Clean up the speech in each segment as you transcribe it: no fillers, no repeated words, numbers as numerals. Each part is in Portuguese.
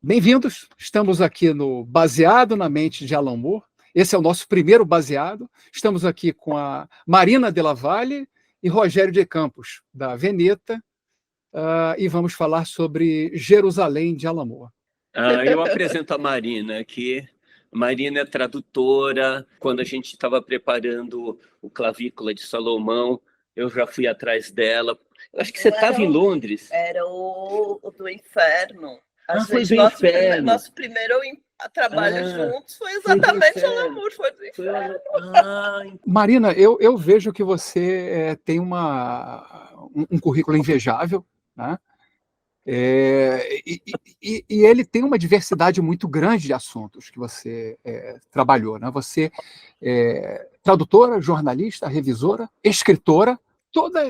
Bem-vindos, estamos aqui no Baseado na Mente de Alan Moore. Esse é o nosso primeiro baseado. Estamos aqui com a Marina Della Valle e Rogério de Campos, da Veneta, e vamos falar sobre Jerusalém de Alan Moore. Eu apresento a Marina aqui. Marina é tradutora. Quando a gente estava preparando o Clavícula de Salomão, eu já fui atrás dela. Eu acho que você estava em Londres. Era o do Inferno. Foi do Inferno. Nosso primeiro trabalho juntos foi exatamente Alan Moore, foi do Inferno. Marina, eu vejo que você tem um currículo invejável, né? E ele tem uma diversidade muito grande de assuntos que você trabalhou, né? Você é tradutora, jornalista, revisora, escritora. Toda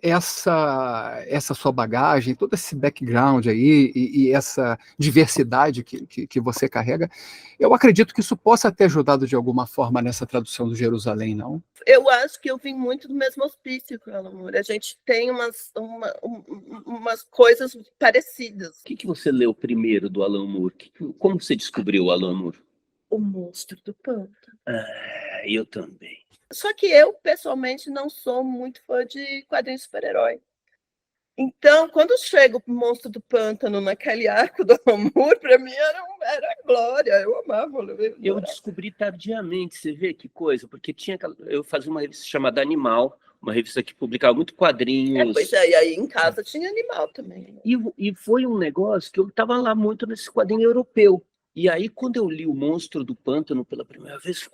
essa sua bagagem, todo esse background aí e essa diversidade que você carrega, eu acredito que isso possa ter ajudado de alguma forma nessa tradução do Jerusalém, não? Eu acho que eu vim muito do mesmo hospício com o Alan Moore. A gente tem umas coisas parecidas. O que você leu primeiro do Alan Moore? Como você descobriu o Alan Moore? O Monstro do Pântano. Eu também. Só que eu, pessoalmente, não sou muito fã de quadrinhos de super-herói. Então, quando chega o Monstro do Pântano naquele arco do Alan Moore, para mim era glória, eu amava. Eu descobri tardiamente, você vê que coisa, porque eu fazia uma revista chamada Animal, uma revista que publicava muito quadrinhos. Pois é, e aí em casa tinha Animal também. E foi um negócio que eu estava lá muito nesse quadrinho europeu. E aí, quando eu li o Monstro do Pântano pela primeira vez,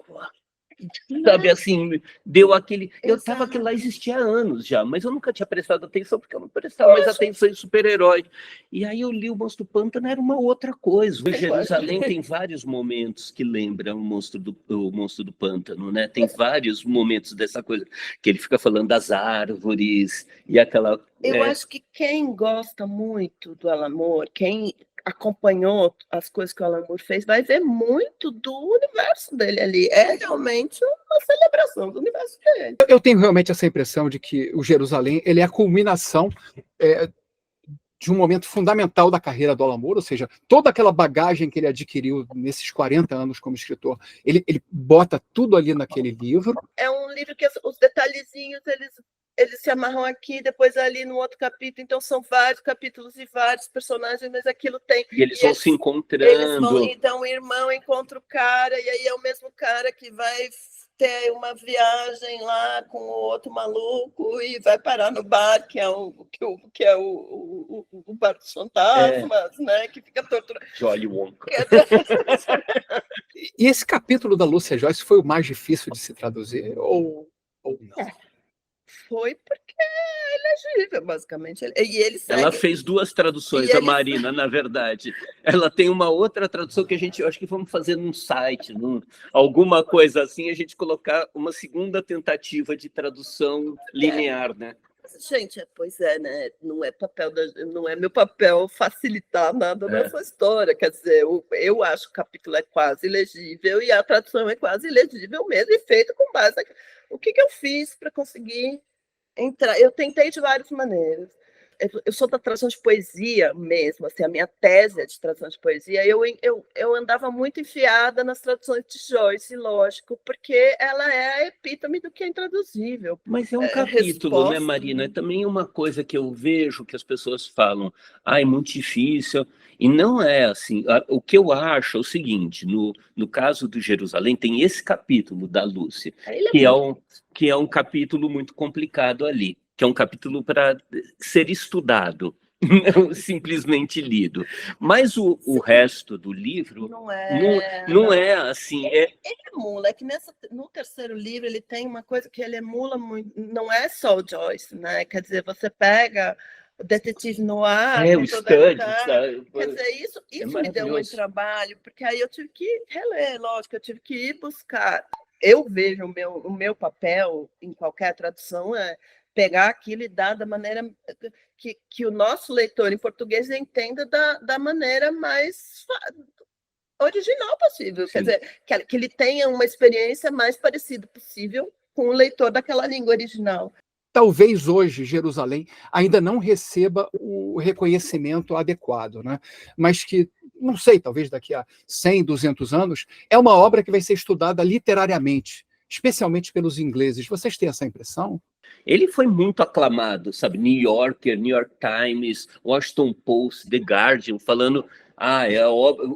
sabe, assim, deu aquele... Eu estava que lá existia há anos já, mas eu nunca tinha prestado atenção, porque eu não prestava mais atenção em super-herói. E aí eu li o Monstro do Pântano, era uma outra coisa. O Jerusalém tem vários momentos que lembram o Monstro do Pântano, né? Tem vários momentos dessa coisa, que ele fica falando das árvores e aquela... Eu acho que quem gosta muito do Alan Moore, quem acompanhou as coisas que o Alan Moore fez, vai ver muito do universo dele ali. É realmente uma celebração do universo dele. Eu tenho realmente essa impressão de que o Jerusalém ele é a culminação de um momento fundamental da carreira do Alan Moore, ou seja, toda aquela bagagem que ele adquiriu nesses 40 anos como escritor, ele bota tudo ali naquele livro. É um livro que os detalhezinhos, eles se amarram aqui, depois ali no outro capítulo, então são vários capítulos e vários personagens, mas aquilo tem... E eles vão se encontrando. Então o irmão encontra o cara, e aí é o mesmo cara que vai ter uma viagem lá com o outro maluco e vai parar no bar, que é o bar dos fantasmas, né? Que fica torturando. Jolly Wonka. E esse capítulo da Lúcia Joyce foi o mais difícil de se traduzir? Ou não? Foi porque é elegível, basicamente. Ela fez duas traduções, a Marina, na verdade. Ela tem uma outra tradução que eu acho que vamos fazer num site, alguma coisa assim, a gente colocar uma segunda tentativa de tradução linear, né? Gente, pois é, né? Não é meu papel facilitar nada nessa história. Quer dizer, eu acho que o capítulo é quase ilegível e a tradução é quase ilegível mesmo, e feito com base. O que eu fiz para conseguir entrar? Eu tentei de várias maneiras. Eu sou da tradução de poesia mesmo, assim, a minha tese é de tradução de poesia. Eu andava muito enfiada nas traduções de Joyce, lógico, porque ela é a epítome do que é intraduzível. Mas é um capítulo, né, Marina? É também uma coisa que eu vejo que as pessoas falam, é muito difícil, e não é assim. O que eu acho é o seguinte, no caso do Jerusalém, tem esse capítulo da Lúcia, que é um capítulo muito complicado ali, que é um capítulo para ser estudado, não simplesmente lido. Mas o resto do livro não é assim. Ele emula, que no terceiro livro ele tem uma coisa que ele emula muito, não é só o Joyce, né? Quer dizer, você pega o detetive noir, o Studd, quer dizer, isso me deu muito trabalho, porque aí eu tive que reler, lógico, eu tive que ir buscar. Eu vejo o meu papel em qualquer tradução é pegar aquilo e dar da maneira que o nosso leitor em português entenda da maneira mais original possível. Sim. Quer dizer, que ele tenha uma experiência mais parecida possível com o leitor daquela língua original. Talvez hoje Jerusalém ainda não receba o reconhecimento adequado, né? Mas que não sei, talvez daqui a 100, 200 anos, é uma obra que vai ser estudada literariamente, especialmente pelos ingleses. Vocês têm essa impressão? Ele foi muito aclamado, sabe? New Yorker, New York Times, Washington Post, The Guardian, falando.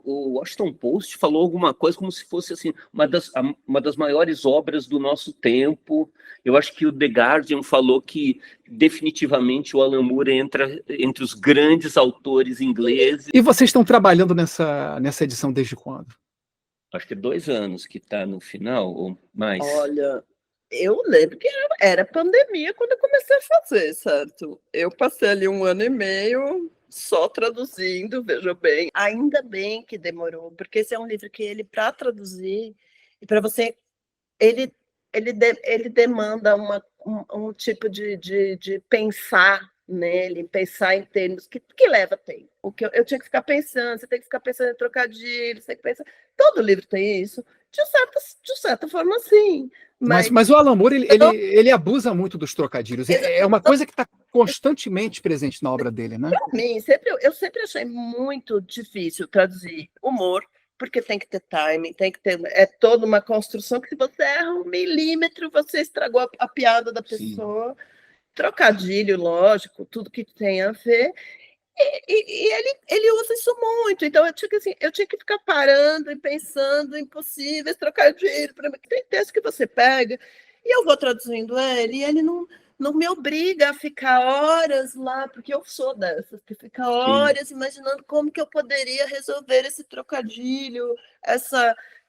O Washington Post falou alguma coisa como se fosse assim, uma das maiores obras do nosso tempo. Eu acho que o The Guardian falou que definitivamente o Alan Moore entra entre os grandes autores ingleses. E vocês estão trabalhando nessa edição desde quando? Acho que 2 anos que está no final, ou mais. Olha, eu lembro que era pandemia quando eu comecei a fazer, certo? Eu passei ali 1 ano e meio só traduzindo, veja bem. Ainda bem que demorou, porque esse é um livro que ele, para traduzir, e para você, ele demanda um tipo de pensar nele, pensar em termos que leva tempo. O que eu tinha que ficar pensando, você tem que ficar pensando em trocadilhos, você tem que pensar. Todo livro tem isso, de certa forma, sim. Mas o Alan Moore, ele abusa muito dos trocadilhos. É uma coisa que está constantemente presente na obra dele, né? Para mim, eu sempre achei muito difícil traduzir humor, porque tem que ter timing, tem que ter. É toda uma construção que, se você erra 1 milímetro, você estragou a piada da pessoa. Sim. Trocadilho, lógico, tudo que tem a ver. E ele usa isso muito. Então, eu tinha que ficar parando e pensando em possíveis trocadilhos. Tem texto que você pega e eu vou traduzindo ele, e ele não me obriga a ficar horas lá, porque eu sou dessas, que fica horas imaginando como que eu poderia resolver esse trocadilho,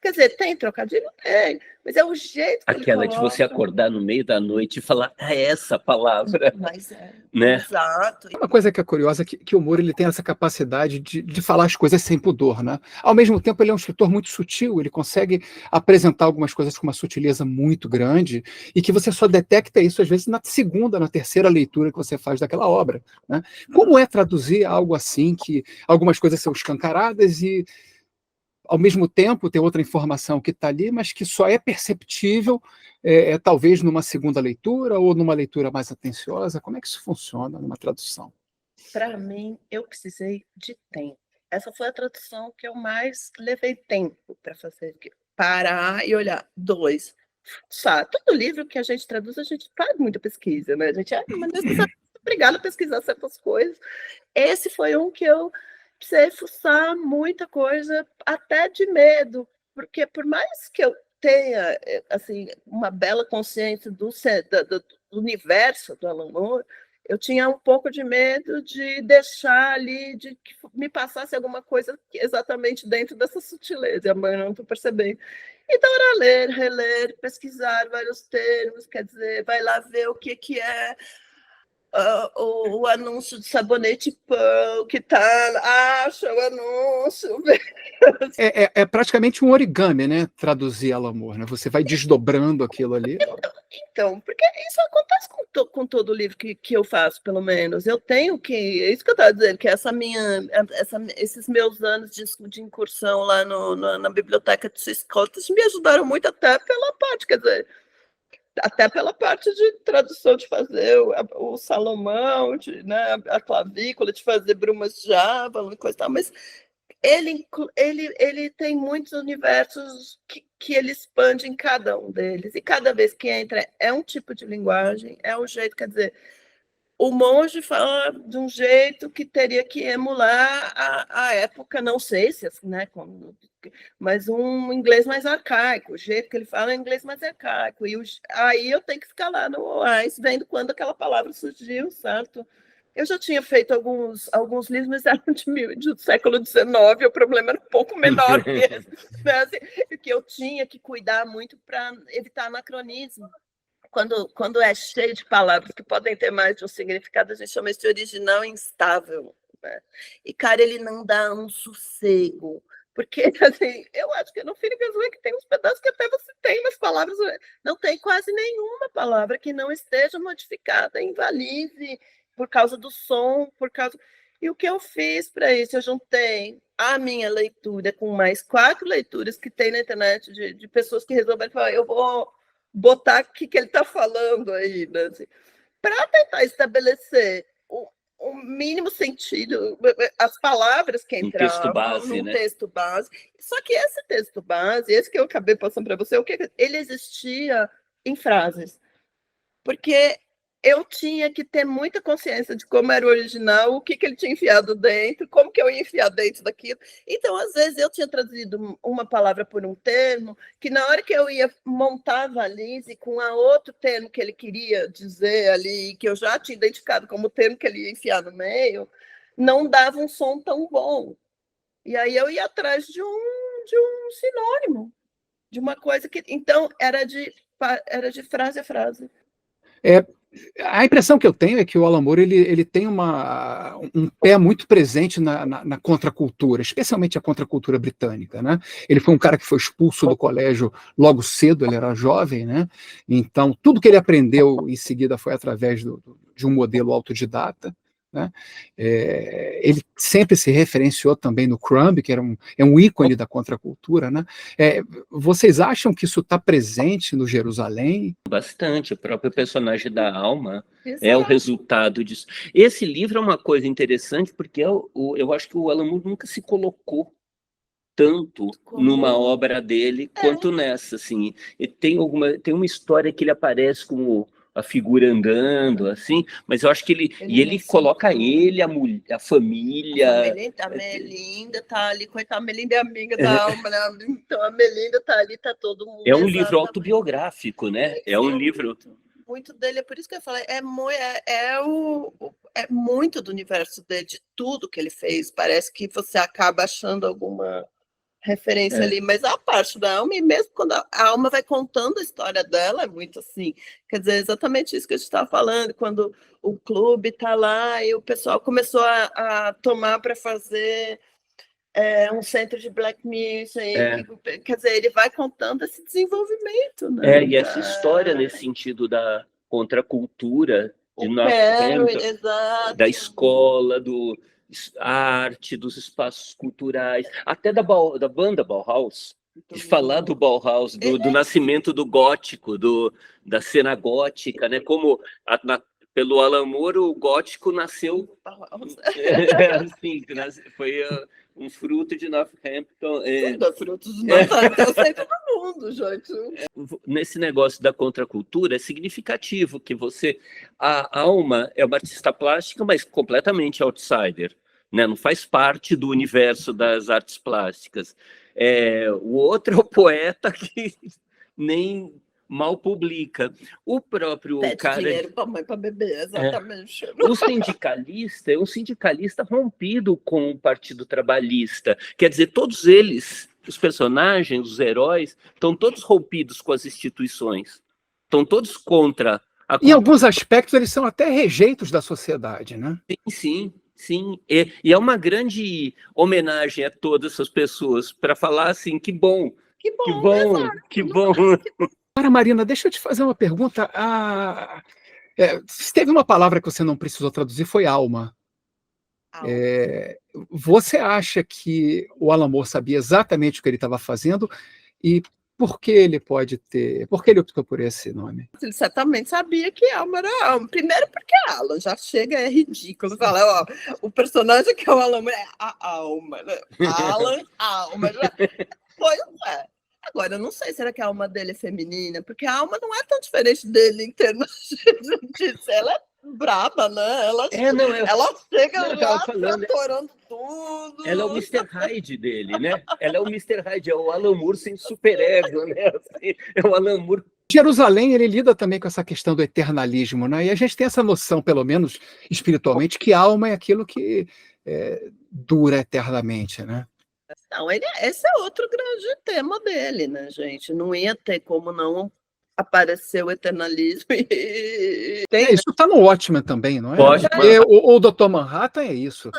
Quer dizer, tem trocadilho? Tem, mas é o jeito que aquela de você acordar no meio da noite e falar essa palavra. Mas né? Exato. Uma coisa que é curiosa é que o Moore ele tem essa capacidade de falar as coisas sem pudor, né? Ao mesmo tempo, ele é um escritor muito sutil, ele consegue apresentar algumas coisas com uma sutileza muito grande e que você só detecta isso, às vezes, na segunda, na terceira leitura que você faz daquela obra, né? Como é traduzir algo assim, que algumas coisas são escancaradas e, ao mesmo tempo, tem outra informação que está ali, mas que só é perceptível, talvez numa segunda leitura ou numa leitura mais atenciosa? Como é que isso funciona numa tradução? Para mim, eu precisei de tempo. Essa foi a tradução que eu mais levei tempo para fazer. Parar e olhar. 2, sabe, todo livro que a gente traduz, a gente faz muita pesquisa, né? A gente é obrigada a pesquisar certas coisas. Esse foi um que eu precisei fuçar muita coisa, até de medo, porque por mais que eu tenha assim, uma bela consciência do universo do Alan Moore, eu tinha um pouco de medo de deixar ali, de que me passasse alguma coisa exatamente dentro dessa sutileza, e amanhã não estou percebendo. Então, era ler, reler, pesquisar vários termos, quer dizer, vai lá ver o que é o anúncio de sabonete Pearl, que tá, acha o anúncio. É praticamente um origami, né? Traduzir Alan Moore, né? Você vai desdobrando aquilo ali. Então, porque isso acontece com todo livro que eu faço, pelo menos. Eu tenho que. É isso que eu estava dizendo, que esses meus anos de incursão lá na biblioteca de Scottish me ajudaram muito, até pela parte, quer dizer, até pela parte de tradução, de fazer o Salomão, né, a clavícula, de fazer Brumas de Javalon e coisa e tal, mas ele tem muitos universos que ele expande em cada um deles, e cada vez que entra é um tipo de linguagem, é um jeito, quer dizer, o monge fala de um jeito que teria que emular a época, não sei se assim, né, mas um inglês mais arcaico, o jeito que ele fala é inglês mais arcaico, e aí eu tenho que ficar lá no OAS vendo quando aquela palavra surgiu, certo? Eu já tinha feito alguns livros, mas eram do século XIX, o problema era um pouco menor que esse, né? Assim, que eu tinha que cuidar muito para evitar anacronismo. Quando é cheio de palavras que podem ter mais de um significado, a gente chama isso de original instável, né? E, cara, ele não dá um sossego, porque, assim, eu acho que no Finnegan's Wake tem uns pedaços que até você tem umas palavras, não tem quase nenhuma palavra que não esteja modificada em valise, por causa do som, E o que eu fiz para isso? Eu juntei a minha leitura com mais 4 leituras que tem na internet de pessoas que resolveram falar, eu vou botar o que ele está falando aí, né? Assim, para tentar estabelecer o mínimo sentido, as palavras que Um texto entravam base, num né? texto base. Só que esse texto base, esse que eu acabei passando para você, ele existia em frases, porque eu tinha que ter muita consciência de como era o original, o que ele tinha enfiado dentro, como que eu ia enfiar dentro daquilo. Então, às vezes, eu tinha traduzido uma palavra por um termo, que na hora que eu ia montar a valise com a outro termo que ele queria dizer ali, que eu já tinha identificado como o termo que ele ia enfiar no meio, não dava um som tão bom. E aí eu ia atrás de um sinônimo, de uma coisa que... Então, era de frase a frase. É, a impressão que eu tenho é que o Alan Moore ele tem um pé muito presente na contracultura, especialmente a contracultura britânica, né? Ele foi um cara que foi expulso do colégio logo cedo, ele era jovem, né? Então, tudo que ele aprendeu em seguida foi através de um modelo autodidata, né? Ele sempre se referenciou também no Crumb, que é um ícone da contracultura, né? Vocês acham que isso está presente no Jerusalém? Bastante. O próprio personagem da Alma Exato. é o resultado disso. Esse livro é uma coisa interessante, porque eu acho que o Alan Moore nunca se colocou tanto numa obra dele quanto nessa, assim. E tem uma história que ele aparece como a figura andando, assim, mas eu acho que ele coloca ele, a mulher, a família. A Melinda tá ali, coitada, a Melinda é amiga da Alma, né? Então a Melinda tá ali, tá todo mundo. É um livro autobiográfico, né? É um livro... Muito dele, é por isso que eu falei, é muito do universo dele, de tudo que ele fez. Parece que você acaba achando alguma referência ali, mas a parte da Alma, e mesmo quando a Alma vai contando a história dela, é muito assim. Quer dizer, exatamente isso que a gente estava falando, quando o clube está lá e o pessoal começou a tomar para fazer um centro de Black Music, quer dizer, ele vai contando esse desenvolvimento, né? E essa história nesse sentido da contracultura de Northampton, da escola, a arte, dos espaços culturais, até da banda Bauhaus, de falar do Bauhaus, do nascimento do gótico, da cena gótica, né? Como pelo Alan Moore, o gótico nasceu assim, foi um fruto de Northampton. Fruto de Northampton, sempre no mundo, gente. Nesse negócio da contracultura, é significativo que a Alma é uma artista plástica, mas completamente outsider, né? Não faz parte do universo das artes plásticas. O outro é o poeta que nem mal publica. O próprio Pede dinheiro para a mãe para beber, exatamente. O sindicalista é um sindicalista rompido com o Partido Trabalhista. Quer dizer, todos eles, os personagens, os heróis, estão todos rompidos com as instituições. Estão todos contra a... Em alguns aspectos, eles são até rejeitos da sociedade, né? Sim. E é uma grande homenagem a todas essas pessoas para falar assim, que bom. Cara, Marina, deixa eu te fazer uma pergunta. Se teve uma palavra que você não precisou traduzir, foi alma. Você acha que o Alan Moore sabia exatamente o que ele estava fazendo e por que ele optou por esse nome? Ele certamente sabia que Alma era Alma. Primeiro porque Alan já chega, é ridículo. Fala, o personagem que é o Alan Moore é a Alma. Né? Alan, Alma. Pois é. Agora, eu não sei, será que a alma dele é feminina? Porque a alma não é tão diferente dele em termos de... Ela é braba, né? Ela chega lá atorando tudo. Ela é o Mr. Hyde dele, né? Ela é o Mr. Hyde, é o Alan Moore sem superego, né? Assim, é o Alan Moore. Jerusalém, ele lida também com essa questão do eternalismo, né? E a gente tem essa noção, pelo menos espiritualmente, que a alma é aquilo que dura eternamente, né? Não, esse é outro grande tema dele, né, gente? Não ia ter como não aparecer o eternalismo. Isso está no Watchmen também, não é? O Dr. Manhattan é isso.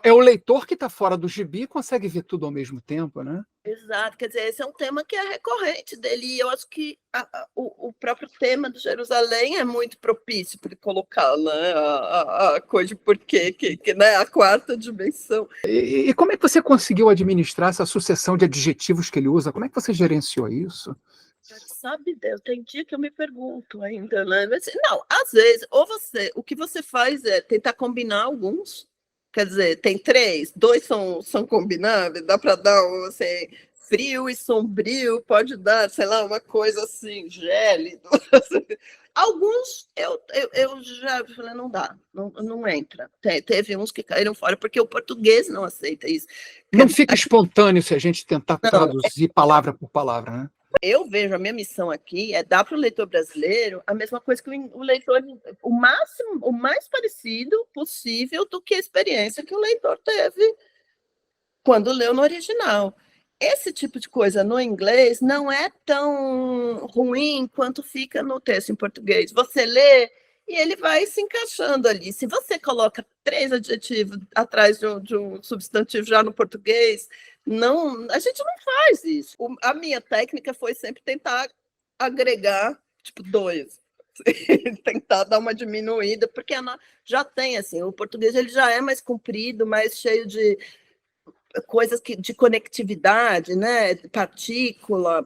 É o leitor que está fora do gibi e consegue ver tudo ao mesmo tempo, né? Exato, quer dizer, esse é um tema que é recorrente dele, e eu acho que o próprio tema de Jerusalém é muito propício para ele colocar, né, a coisa de porquê, né, a quarta dimensão. E como é que você conseguiu administrar essa sucessão de adjetivos que ele usa? Como é que você gerenciou isso? Sabe Deus, tem dia que eu me pergunto ainda, né? Mas, não, às vezes, o que você faz é tentar combinar alguns, quer dizer, tem 3, 2 são combináveis, dá para dar assim, frio e sombrio, pode dar, sei lá, uma coisa assim, gélido. Alguns eu já falei, não dá, não entra. Teve uns que caíram fora, porque o português não aceita isso. Não fica espontâneo se a gente tentar Não, traduzir palavra por palavra, né? eu vejo a minha missão aqui é dar para o leitor brasileiro a mesma coisa que o leitor, o máximo, o mais parecido possível do que a experiência que o leitor teve quando leu no original. Esse tipo de coisa no inglês não é tão ruim quanto fica no texto em português. Você lê e ele vai se encaixando ali. Se você coloca 3 adjetivos atrás de um substantivo já no português, não, a gente não faz isso. A minha técnica foi sempre tentar agregar, tipo, 2. Tentar dar uma diminuída, porque já tem, assim, o português ele já é mais comprido, mais cheio de coisas de conectividade, né? Partícula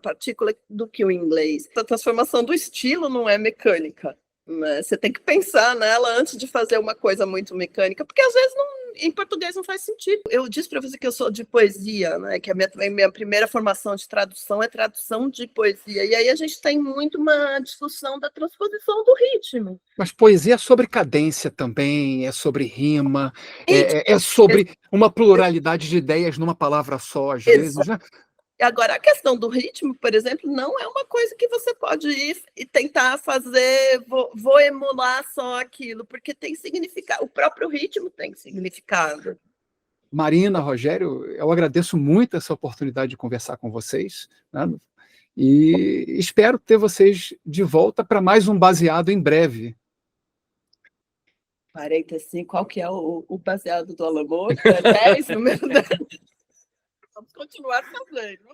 do que o inglês. A transformação do estilo não é mecânica, né? Você tem que pensar nela antes de fazer uma coisa muito mecânica, porque às vezes em português não faz sentido. Eu disse para você que eu sou de poesia, né? Que a minha primeira formação de tradução é tradução de poesia. E aí a gente tem muito uma discussão da transposição do ritmo. Mas poesia é sobre cadência também, é sobre rima, é sobre uma pluralidade de ideias numa palavra só, às vezes, né? Agora, a questão do ritmo, por exemplo, não é uma coisa que você pode ir e tentar fazer, vou emular só aquilo, porque tem significado, o próprio ritmo tem significado. Marina, Rogério, eu agradeço muito essa oportunidade de conversar com vocês, né? E espero ter vocês de volta para mais um Baseado em breve. 45, qual que é o baseado do Alan Moore? 10, meu Deus. Vamos continuar fazendo.